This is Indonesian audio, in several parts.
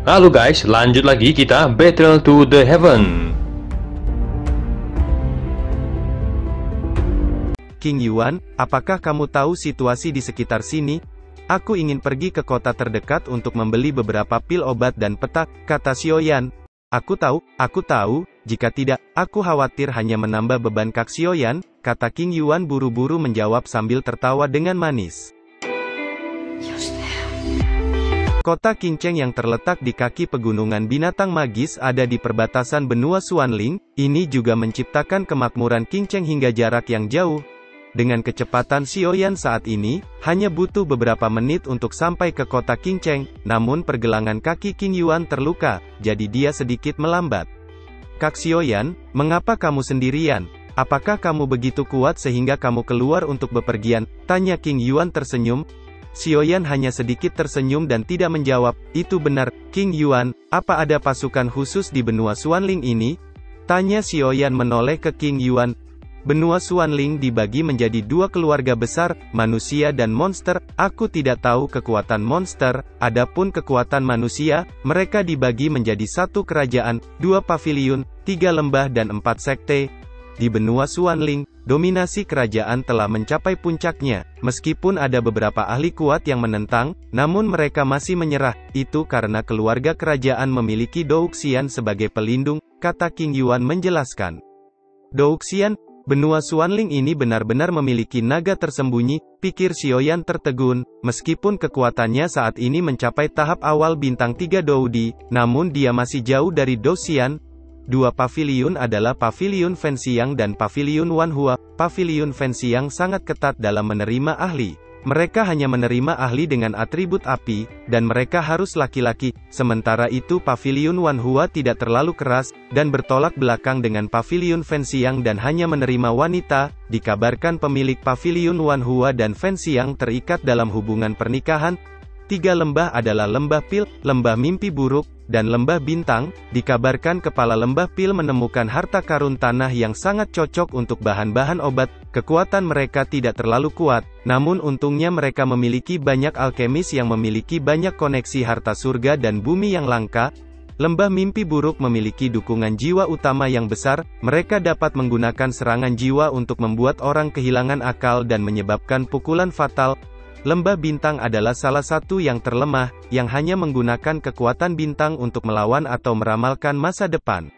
Halo guys, lanjut lagi kita Battle to the Heaven. King Yuan, apakah kamu tahu situasi di sekitar sini? Aku ingin pergi ke kota terdekat untuk membeli beberapa pil obat dan peta, kata Xiaoyan. Aku tahu, jika tidak, aku khawatir hanya menambah beban Kak Xiaoyan, kata King Yuan buru-buru menjawab sambil tertawa dengan manis. Kota Qingcheng yang terletak di kaki pegunungan binatang magis ada di perbatasan benua Xuanling, ini juga menciptakan kemakmuran Qingcheng hingga jarak yang jauh. Dengan kecepatan Xiaoyan saat ini, hanya butuh beberapa menit untuk sampai ke kota Qingcheng, namun pergelangan kaki King Yuan terluka, jadi dia sedikit melambat. Kak Xiaoyan, mengapa kamu sendirian? Apakah kamu begitu kuat sehingga kamu keluar untuk bepergian? Tanya King Yuan tersenyum. Xiaoyan hanya sedikit tersenyum dan tidak menjawab. Itu benar, King Yuan, apa ada pasukan khusus di benua Xuanling ini? Tanya Xiaoyan menoleh ke King Yuan. Benua Xuanling dibagi menjadi dua keluarga besar, manusia dan monster. Aku tidak tahu kekuatan monster, adapun kekuatan manusia, mereka dibagi menjadi satu kerajaan, dua paviliun, tiga lembah dan empat sekte. Di benua Xuanling, dominasi kerajaan telah mencapai puncaknya. Meskipun ada beberapa ahli kuat yang menentang, namun mereka masih menyerah. Itu karena keluarga kerajaan memiliki Douxian sebagai pelindung, kata King Yuan menjelaskan. Douxian, benua Xuanling ini benar-benar memiliki naga tersembunyi, pikir Xiaoyan tertegun. Meskipun kekuatannya saat ini mencapai tahap awal bintang 3 Doudi, namun dia masih jauh dari Douxian. Dua paviliun adalah Paviliun Fenxiang dan Paviliun Wanhua. Paviliun Fenxiang sangat ketat dalam menerima ahli. Mereka hanya menerima ahli dengan atribut api, dan mereka harus laki-laki. Sementara itu Paviliun Wanhua tidak terlalu keras, dan bertolak belakang dengan Paviliun Fenxiang dan hanya menerima wanita. Dikabarkan pemilik Paviliun Wanhua dan Fenxiang terikat dalam hubungan pernikahan. Tiga lembah adalah Lembah Pil, Lembah Mimpi Buruk, dan Lembah Bintang. Dikabarkan kepala Lembah Pil menemukan harta karun tanah yang sangat cocok untuk bahan-bahan obat. Kekuatan mereka tidak terlalu kuat, namun untungnya mereka memiliki banyak alkemis yang memiliki banyak koneksi harta surga dan bumi yang langka. Lembah Mimpi Buruk memiliki dukungan jiwa utama yang besar. Mereka dapat menggunakan serangan jiwa untuk membuat orang kehilangan akal dan menyebabkan pukulan fatal. Lembah Bintang adalah salah satu yang terlemah, yang hanya menggunakan kekuatan bintang untuk melawan atau meramalkan masa depan.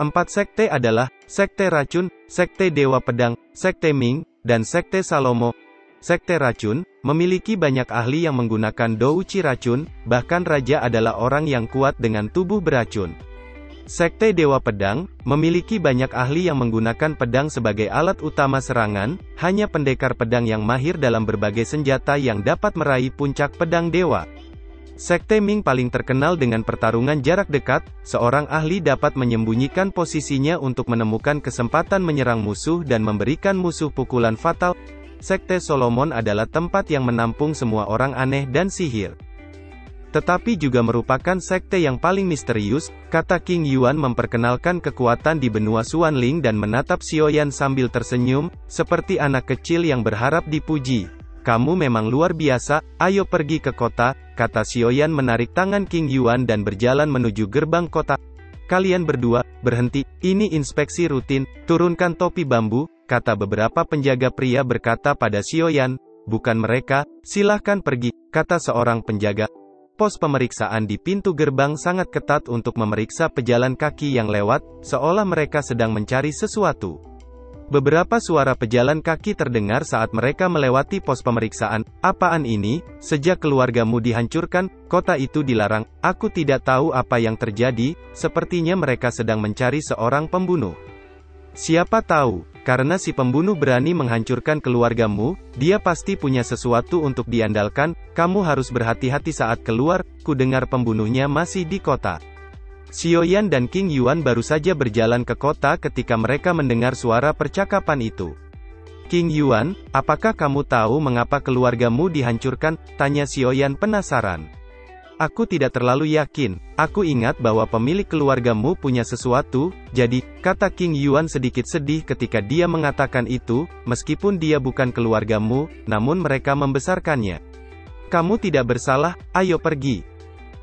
Empat sekte adalah, Sekte Racun, Sekte Dewa Pedang, Sekte Ming, dan Sekte Salomo. Sekte Racun, memiliki banyak ahli yang menggunakan douci racun, bahkan raja adalah orang yang kuat dengan tubuh beracun. Sekte Dewa Pedang, memiliki banyak ahli yang menggunakan pedang sebagai alat utama serangan, hanya pendekar pedang yang mahir dalam berbagai senjata yang dapat meraih puncak pedang dewa. Sekte Ming paling terkenal dengan pertarungan jarak dekat, seorang ahli dapat menyembunyikan posisinya untuk menemukan kesempatan menyerang musuh dan memberikan musuh pukulan fatal. Sekte Solomon adalah tempat yang menampung semua orang aneh dan sihir. Tetapi juga merupakan sekte yang paling misterius, kata King Yuan memperkenalkan kekuatan di benua Xuanling dan menatap Xiaoyan sambil tersenyum, seperti anak kecil yang berharap dipuji. Kamu memang luar biasa, ayo pergi ke kota, kata Xiaoyan menarik tangan King Yuan dan berjalan menuju gerbang kota. Kalian berdua, berhenti, ini inspeksi rutin, turunkan topi bambu, kata beberapa penjaga pria berkata pada Xiaoyan. Bukan mereka, silahkan pergi, kata seorang penjaga. Pos pemeriksaan di pintu gerbang sangat ketat untuk memeriksa pejalan kaki yang lewat, seolah mereka sedang mencari sesuatu. Beberapa suara pejalan kaki terdengar saat mereka melewati pos pemeriksaan. Apaan ini? Sejak keluargamu dihancurkan, kota itu dilarang. Aku tidak tahu apa yang terjadi, sepertinya mereka sedang mencari seorang pembunuh. Siapa tahu, karena si pembunuh berani menghancurkan keluargamu, dia pasti punya sesuatu untuk diandalkan, kamu harus berhati-hati saat keluar, ku dengar pembunuhnya masih di kota. Xiaoyan dan King Yuan baru saja berjalan ke kota ketika mereka mendengar suara percakapan itu. King Yuan, apakah kamu tahu mengapa keluargamu dihancurkan? Tanya Xiaoyan penasaran. Aku tidak terlalu yakin, aku ingat bahwa pemilik keluargamu punya sesuatu, jadi, kata King Yuan sedikit sedih ketika dia mengatakan itu, meskipun dia bukan keluargamu, namun mereka membesarkannya. Kamu tidak bersalah, ayo pergi.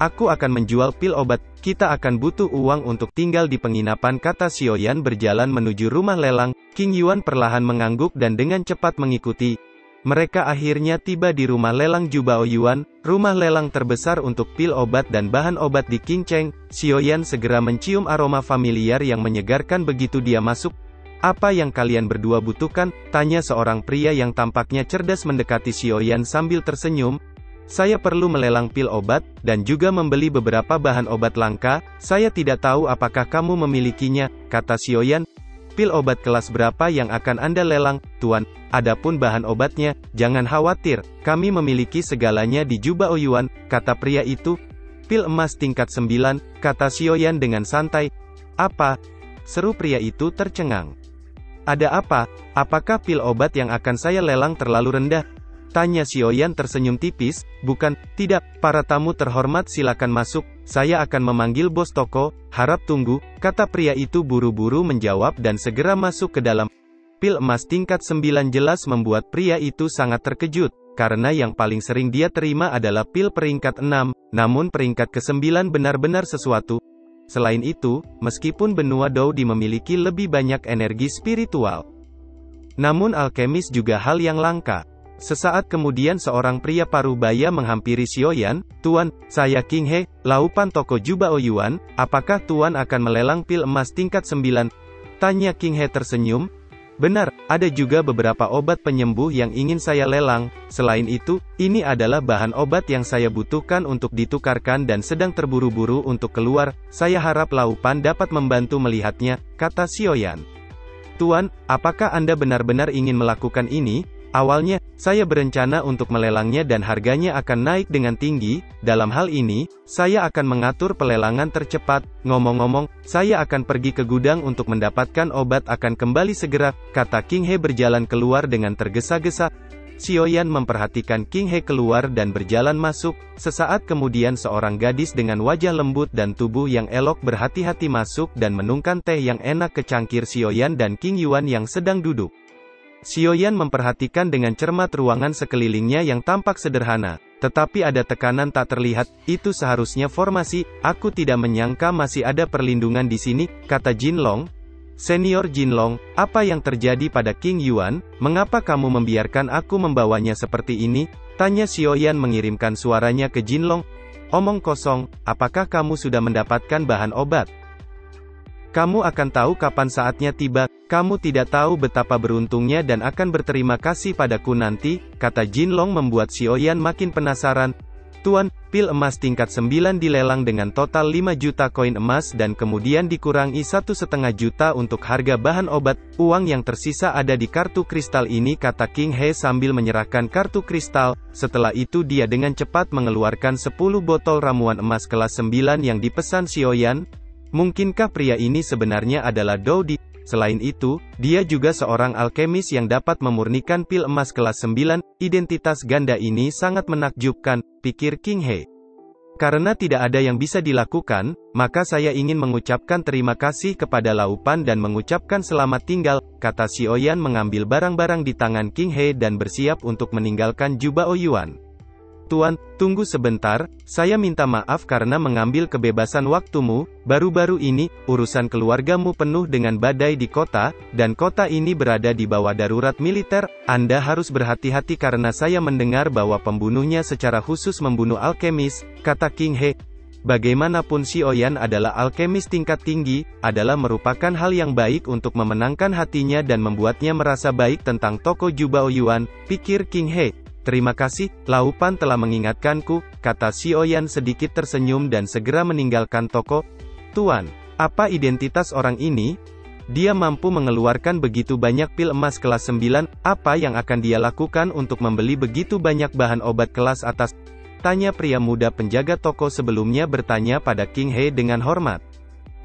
Aku akan menjual pil obat, kita akan butuh uang untuk tinggal di penginapan, kata Xiaoyan berjalan menuju rumah lelang. King Yuan perlahan mengangguk dan dengan cepat mengikuti. Mereka akhirnya tiba di rumah lelang Jubao Yuan, rumah lelang terbesar untuk pil obat dan bahan obat di Qingcheng. Xiaoyan segera mencium aroma familiar yang menyegarkan begitu dia masuk. Apa yang kalian berdua butuhkan? Tanya seorang pria yang tampaknya cerdas mendekati Xiaoyan sambil tersenyum. Saya perlu melelang pil obat, dan juga membeli beberapa bahan obat langka. Saya tidak tahu apakah kamu memilikinya, kata Xiaoyan. Pil obat kelas berapa yang akan Anda lelang, Tuan? Adapun bahan obatnya, jangan khawatir, kami memiliki segalanya di Jubao Yuan, kata pria itu. Pil emas tingkat 9, kata Xiaoyan dengan santai. Apa? Seru pria itu tercengang. Ada apa? Apakah pil obat yang akan saya lelang terlalu rendah? Tanya Xiaoyan tersenyum tipis. Bukan, tidak, para tamu terhormat silakan masuk, saya akan memanggil bos toko, harap tunggu, kata pria itu buru-buru menjawab dan segera masuk ke dalam. Pil emas tingkat 9 jelas membuat pria itu sangat terkejut, karena yang paling sering dia terima adalah pil peringkat 6, namun peringkat ke-9 benar-benar sesuatu. Selain itu, meskipun benua Dou memiliki lebih banyak energi spiritual, namun alkemis juga hal yang langka. Sesaat kemudian seorang pria parubaya menghampiri Xiaoyan. Tuan, saya King He, laupan toko Jubao Yuan, apakah Tuan akan melelang pil emas tingkat 9? Tanya King He tersenyum. Benar, ada juga beberapa obat penyembuh yang ingin saya lelang. Selain itu, ini adalah bahan obat yang saya butuhkan untuk ditukarkan dan sedang terburu-buru untuk keluar. Saya harap laupan dapat membantu melihatnya, kata Xiaoyan. Tuan, apakah Anda benar-benar ingin melakukan ini? Awalnya, saya berencana untuk melelangnya dan harganya akan naik dengan tinggi. Dalam hal ini, saya akan mengatur pelelangan tercepat. Ngomong-ngomong, saya akan pergi ke gudang untuk mendapatkan obat, akan kembali segera, kata King He berjalan keluar dengan tergesa-gesa. Xiaoyan memperhatikan King He keluar dan berjalan masuk. Sesaat kemudian seorang gadis dengan wajah lembut dan tubuh yang elok berhati-hati masuk dan menuangkan teh yang enak ke cangkir Xiaoyan dan King Yuan yang sedang duduk. Xiaoyan memperhatikan dengan cermat ruangan sekelilingnya yang tampak sederhana, tetapi ada tekanan tak terlihat. Itu seharusnya formasi. Aku tidak menyangka masih ada perlindungan di sini, kata Jinlong. Senior Jinlong, apa yang terjadi pada King Yuan? Mengapa kamu membiarkan aku membawanya seperti ini? Tanya Xiaoyan mengirimkan suaranya ke Jinlong. Omong kosong, apakah kamu sudah mendapatkan bahan obat? Kamu akan tahu kapan saatnya tiba. Kamu tidak tahu betapa beruntungnya dan akan berterima kasih padaku nanti, kata Jinlong membuat Xiaoyan makin penasaran. Tuan, pil emas tingkat 9 dilelang dengan total 5 juta koin emas dan kemudian dikurangi 1,5 juta untuk harga bahan obat. Uang yang tersisa ada di kartu kristal ini, kata King He sambil menyerahkan kartu kristal. Setelah itu dia dengan cepat mengeluarkan 10 botol ramuan emas kelas 9 yang dipesan Xiaoyan. Mungkinkah pria ini sebenarnya adalah Dou Di? Selain itu, dia juga seorang alkemis yang dapat memurnikan pil emas kelas 9. Identitas ganda ini sangat menakjubkan, pikir King He. Karena tidak ada yang bisa dilakukan, maka saya ingin mengucapkan terima kasih kepada laupan dan mengucapkan selamat tinggal, kata Xiaoyan mengambil barang-barang di tangan King He dan bersiap untuk meninggalkan Jubao Yuan. Tuan, tunggu sebentar, saya minta maaf karena mengambil kebebasan waktumu. Baru-baru ini, urusan keluargamu penuh dengan badai di kota, dan kota ini berada di bawah darurat militer. Anda harus berhati-hati karena saya mendengar bahwa pembunuhnya secara khusus membunuh alkemis, kata King He. Bagaimanapun Xiaoyan adalah alkemis tingkat tinggi, adalah merupakan hal yang baik untuk memenangkan hatinya dan membuatnya merasa baik tentang toko Jubao Yuan, pikir King He. Terima kasih, laupan telah mengingatkanku, kata Xiaoyan sedikit tersenyum dan segera meninggalkan toko. Tuan, apa identitas orang ini? Dia mampu mengeluarkan begitu banyak pil emas kelas 9, apa yang akan dia lakukan untuk membeli begitu banyak bahan obat kelas atas? Tanya pria muda penjaga toko sebelumnya bertanya pada King He dengan hormat.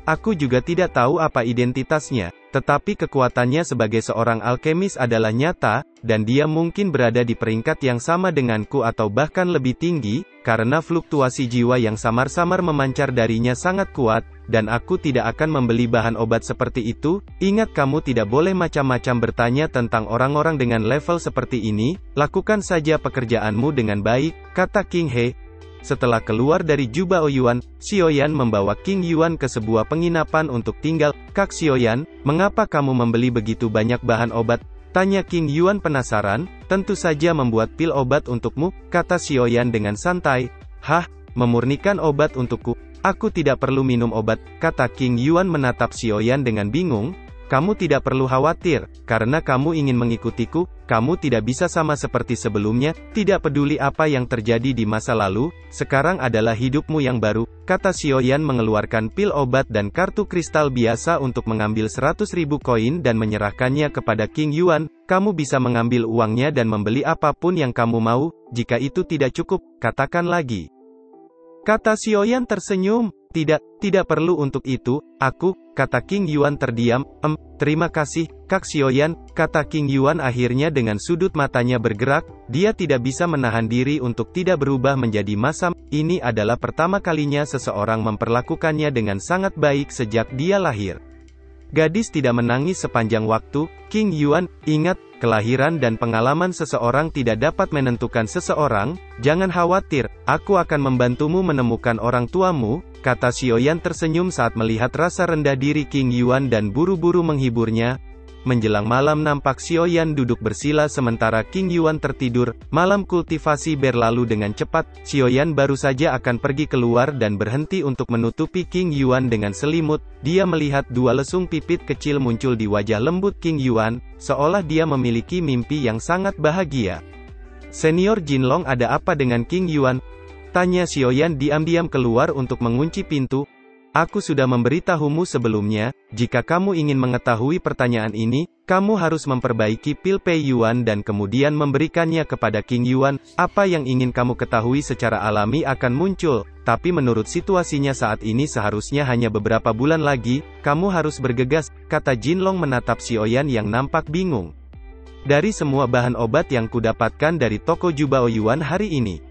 Aku juga tidak tahu apa identitasnya, tetapi kekuatannya sebagai seorang alkemis adalah nyata, dan dia mungkin berada di peringkat yang sama denganku atau bahkan lebih tinggi, karena fluktuasi jiwa yang samar-samar memancar darinya sangat kuat, dan aku tidak akan membeli bahan obat seperti itu. Ingat, kamu tidak boleh macam-macam bertanya tentang orang-orang dengan level seperti ini, lakukan saja pekerjaanmu dengan baik, kata King He. Setelah keluar dari Jubao Yuan, Xiaoyan membawa King Yuan ke sebuah penginapan untuk tinggal. "Kak Xiaoyan, mengapa kamu membeli begitu banyak bahan obat?" tanya King Yuan penasaran. "Tentu saja membuat pil obat untukmu," kata Xiaoyan dengan santai. "Hah? Memurnikan obat untukku? Aku tidak perlu minum obat," kata King Yuan menatap Xiaoyan dengan bingung. "Kamu tidak perlu khawatir, karena kamu ingin mengikutiku, kamu tidak bisa sama seperti sebelumnya, tidak peduli apa yang terjadi di masa lalu, sekarang adalah hidupmu yang baru," kata Xiaoyan mengeluarkan pil obat dan kartu kristal biasa untuk mengambil 100.000 koin dan menyerahkannya kepada King Yuan. "Kamu bisa mengambil uangnya dan membeli apapun yang kamu mau, jika itu tidak cukup, katakan lagi," kata Xiaoyan tersenyum. Tidak perlu untuk itu, kata King Yuan terdiam. Terima kasih, Kak Xiaoyan," kata King Yuan akhirnya dengan sudut matanya bergerak, dia tidak bisa menahan diri untuk tidak berubah menjadi masam. Ini adalah pertama kalinya seseorang memperlakukannya dengan sangat baik sejak dia lahir. Gadis tidak menangis sepanjang waktu. King Yuan, ingat, kelahiran dan pengalaman seseorang tidak dapat menentukan seseorang. "Jangan khawatir, aku akan membantumu menemukan orang tuamu," kata Xiaoyan tersenyum saat melihat rasa rendah diri King Yuan dan buru-buru menghiburnya. Menjelang malam nampak Xiaoyan duduk bersila sementara King Yuan tertidur. Malam kultivasi berlalu dengan cepat. Xiaoyan baru saja akan pergi keluar dan berhenti untuk menutupi King Yuan dengan selimut. Dia melihat dua lesung pipit kecil muncul di wajah lembut King Yuan, seolah dia memiliki mimpi yang sangat bahagia. "Senior Jinlong, ada apa dengan King Yuan?" tanya Xiaoyan diam-diam keluar untuk mengunci pintu. "Aku sudah memberitahumu sebelumnya, jika kamu ingin mengetahui pertanyaan ini, kamu harus memperbaiki pil Pei Yuan dan kemudian memberikannya kepada King Yuan. Apa yang ingin kamu ketahui secara alami akan muncul, tapi menurut situasinya saat ini seharusnya hanya beberapa bulan lagi, kamu harus bergegas," kata Jinlong menatap Xiaoyan yang nampak bingung. "Dari semua bahan obat yang kudapatkan dari toko Jubao Yuan hari ini,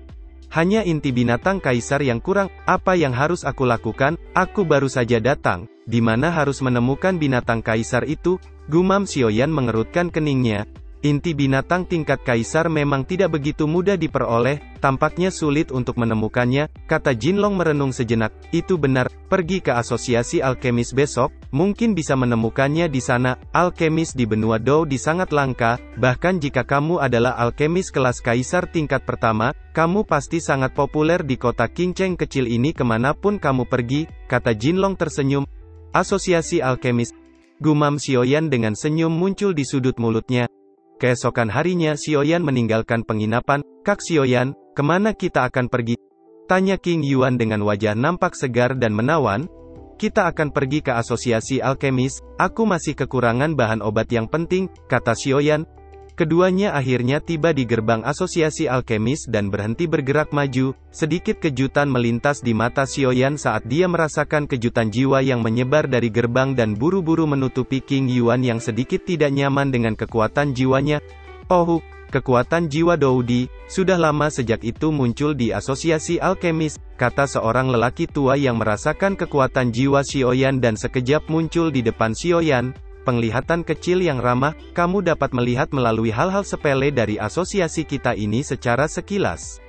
hanya inti binatang kaisar yang kurang. Apa yang harus aku lakukan? Aku baru saja datang. Di mana harus menemukan binatang kaisar itu?" gumam Xiaoyan mengerutkan keningnya. Inti binatang tingkat kaisar memang tidak begitu mudah diperoleh, tampaknya sulit untuk menemukannya, kata Jinlong merenung sejenak. "Itu benar, pergi ke asosiasi alkemis besok, mungkin bisa menemukannya di sana. Alkemis di benua Dou di sangat langka, bahkan jika kamu adalah alkemis kelas kaisar tingkat pertama, kamu pasti sangat populer di kota Qingcheng kecil ini kemanapun kamu pergi," kata Jinlong tersenyum. "Asosiasi alkemis," gumam Xiaoyan dengan senyum muncul di sudut mulutnya. Keesokan harinya Xiaoyan meninggalkan penginapan. "Kak Xiaoyan, kemana kita akan pergi?" tanya King Yuan dengan wajah nampak segar dan menawan. "Kita akan pergi ke asosiasi alkemis, aku masih kekurangan bahan obat yang penting," kata Xiaoyan. Keduanya akhirnya tiba di gerbang asosiasi alkemis dan berhenti bergerak maju. Sedikit kejutan melintas di mata Xiaoyan saat dia merasakan kejutan jiwa yang menyebar dari gerbang dan buru-buru menutupi King Yuan yang sedikit tidak nyaman dengan kekuatan jiwanya. "Oh, kekuatan jiwa Doudi, sudah lama sejak itu muncul di asosiasi alkemis," kata seorang lelaki tua yang merasakan kekuatan jiwa Xiaoyan dan sekejap muncul di depan Xiaoyan. "Penglihatan kecil yang ramah, kamu dapat melihat melalui hal-hal sepele dari asosiasi kita ini secara sekilas.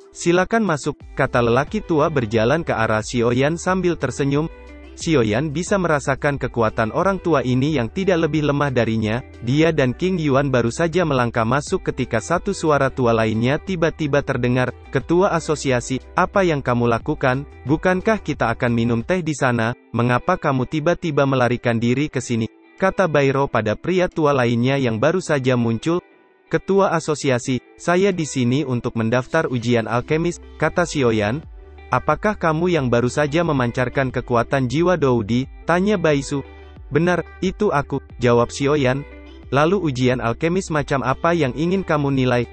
Silakan masuk," kata lelaki tua berjalan ke arah Xiaoyan sambil tersenyum. Xiaoyan bisa merasakan kekuatan orang tua ini yang tidak lebih lemah darinya. Dia dan King Yuan baru saja melangkah masuk ketika satu suara tua lainnya tiba-tiba terdengar. "Ketua asosiasi, apa yang kamu lakukan? Bukankah kita akan minum teh di sana? Mengapa kamu tiba-tiba melarikan diri ke sini?" kata Bairo pada pria tua lainnya yang baru saja muncul. "Ketua asosiasi, saya di sini untuk mendaftar ujian alkemis," kata Xiaoyan. "Apakah kamu yang baru saja memancarkan kekuatan jiwa Doudi?" tanya Baisu. "Benar, itu aku," jawab Xiaoyan. "Lalu ujian alkemis macam apa yang ingin kamu nilai?"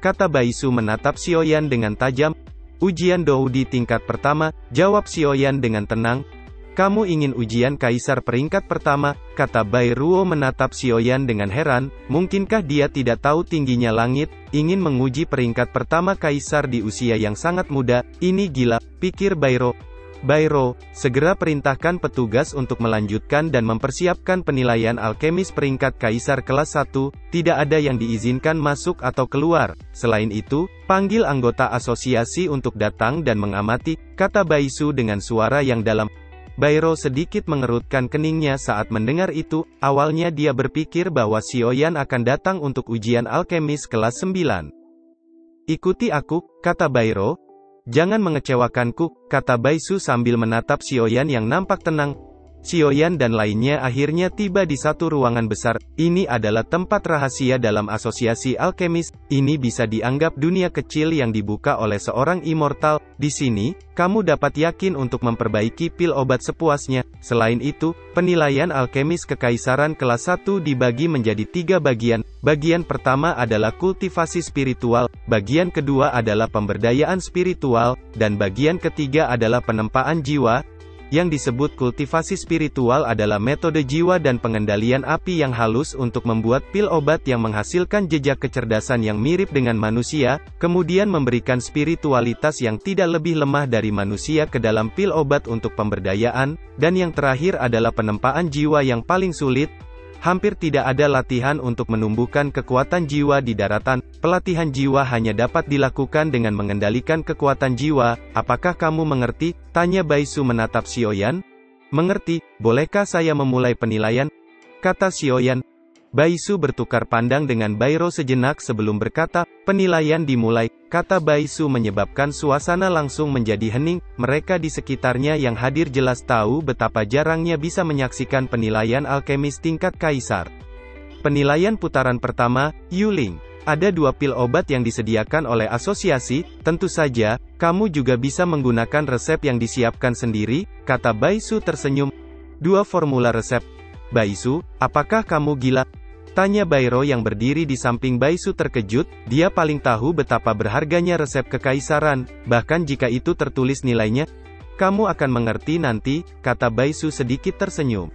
kata Baisu menatap Xiaoyan dengan tajam. "Ujian Doudi tingkat pertama," jawab Xiaoyan dengan tenang. "Kamu ingin ujian kaisar peringkat pertama?" kata Bai Ruo menatap Xiaoyan dengan heran. Mungkinkah dia tidak tahu tingginya langit, ingin menguji peringkat pertama kaisar di usia yang sangat muda? Ini gila, pikir Bai Ruo. Bairo, segera perintahkan petugas untuk melanjutkan dan mempersiapkan penilaian alkemis peringkat kaisar kelas 1, tidak ada yang diizinkan masuk atau keluar. Selain itu, panggil anggota asosiasi untuk datang dan mengamati, kata Baisu dengan suara yang dalam. Bairo sedikit mengerutkan keningnya saat mendengar itu, awalnya dia berpikir bahwa Xiaoyan akan datang untuk ujian alkemis kelas 9. Ikuti aku, kata Bairo. Jangan mengecewakanku, kata Baisu sambil menatap Xiaoyan yang nampak tenang. Xiaoyan dan lainnya akhirnya tiba di satu ruangan besar. Ini adalah tempat rahasia dalam asosiasi alkemis. Ini bisa dianggap dunia kecil yang dibuka oleh seorang immortal. Di sini, kamu dapat yakin untuk memperbaiki pil obat sepuasnya. Selain itu, penilaian alkemis kekaisaran kelas 1 dibagi menjadi 3 bagian. Bagian pertama adalah kultivasi spiritual, bagian kedua adalah pemberdayaan spiritual, dan bagian ketiga adalah penempaan jiwa. Yang disebut kultivasi spiritual adalah metode jiwa dan pengendalian api yang halus untuk membuat pil obat yang menghasilkan jejak kecerdasan yang mirip dengan manusia, kemudian memberikan spiritualitas yang tidak lebih lemah dari manusia ke dalam pil obat untuk pemberdayaan, dan yang terakhir adalah penempaan jiwa yang paling sulit. Hampir tidak ada latihan untuk menumbuhkan kekuatan jiwa di daratan. Pelatihan jiwa hanya dapat dilakukan dengan mengendalikan kekuatan jiwa. Apakah kamu mengerti? Tanya Baisu menatap Xiaoyan. Mengerti, bolehkah saya memulai penilaian? Kata Xiaoyan. Baisu bertukar pandang dengan Bairo sejenak sebelum berkata, penilaian dimulai, kata Baisu menyebabkan suasana langsung menjadi hening. Mereka di sekitarnya yang hadir jelas tahu betapa jarangnya bisa menyaksikan penilaian alkemis tingkat kaisar. Penilaian putaran pertama, Yuling. Ada 2 pil obat yang disediakan oleh asosiasi, tentu saja, kamu juga bisa menggunakan resep yang disiapkan sendiri, kata Baisu tersenyum. 2 formula resep. Baisu, apakah kamu gila? Tanya Bairo yang berdiri di samping Baisu terkejut, dia paling tahu betapa berharganya resep kekaisaran, bahkan jika itu tertulis nilainya. Kamu akan mengerti nanti, kata Baisu sedikit tersenyum.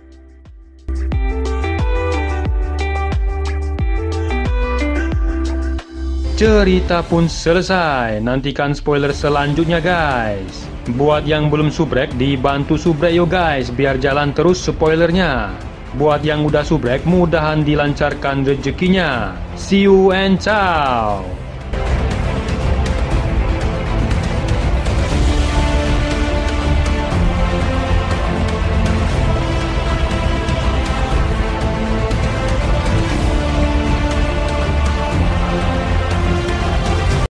Cerita pun selesai, nantikan spoiler selanjutnya guys. Buat yang belum subrek, dibantu subrek yo guys, biar jalan terus spoilernya. Buat yang udah subrek, mudahan dilancarkan rezekinya. See you and ciao.